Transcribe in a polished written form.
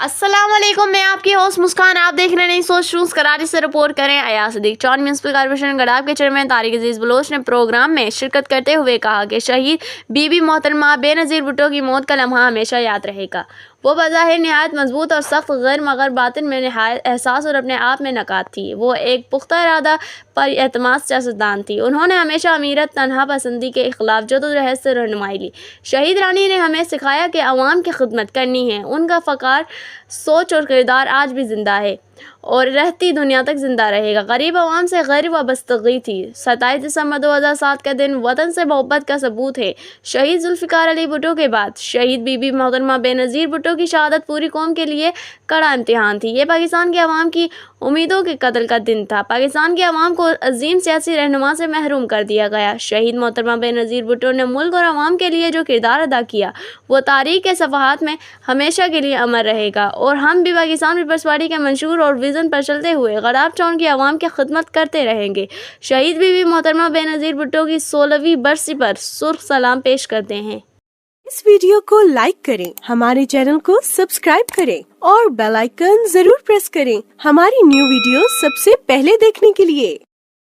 अस्सलाम वालेकुम, मैं आपकी होस्ट मुस्कान। आप देख रहे हैं सोच रूस कराची से रिपोर्ट करें अयाज सदीक। चौन म्यूनसिपल कॉर्पोरेशन गडाब के चेयरमैन तारिक अजीज बलोच ने प्रोग्राम में शिरकत करते हुए कहा कि शहीद बीबी मोहतरमा बेनज़ीर भुट्टो की मौत का लम्हा हमेशा याद रहेगा। वो बज़ाहिर नहायत मजबूत और सख्त गैर मगर बातिन में नहायत एहसास और अपने आप में नकात थी। वो एक पुख्ता इरादा पर एतमाद सियासतदान थी। उन्होंने हमेशा अमीरत तनहा पसंदी के खिलाफ जदोजहद से रहनुमाई ली। शहीद रानी ने हमें सिखाया कि अवाम की खिदमत करनी है। उनका फ़कार, सोच और किरदार आज भी ज़िंदा है और रहती दुनिया तक ज़िंदा रहेगा। गरीब अवाम से गैर वाबस्तगी थी। 27 दिसंबर 2007 का दिन वतन से मोहब्बत का सबूत है। शहीद जुल्फ़िकार अली भुट्टो के बाद शहीद बीबी मोहतरमा बेनज़ीर भुट्टो की शहादत पूरी कौम के लिए कड़ा इम्तिहान थी। ये पाकिस्तान के अवाम की उम्मीदों के कत्ल का दिन था। पाकिस्तान के अवाम को अजीम सियासी रहनुमा से महरूम कर दिया गया। शहीद मोहतरमा बेनज़ीर भुट्टो ने मुल्क और अवाम के लिए जो किरदार अदा किया वो तारीख़ के सफ़हात में हमेशा के लिए अमर रहेगा। और हम भी पाकिस्तान पीपल्स पार्टी के मंशूर और विज़न पर चलते हुए गडाब टाउन की आवाम की खिदमत करते रहेंगे। शहीद बीबी मोहतरमा बेनज़ीर भुट्टो की 16वीं बरसी पर सुर्ख सलाम पेश करते हैं। इस वीडियो को लाइक करें, हमारे चैनल को सब्सक्राइब करें और बेल आइकन जरूर प्रेस करें हमारी न्यू वीडियो सबसे पहले देखने के लिए।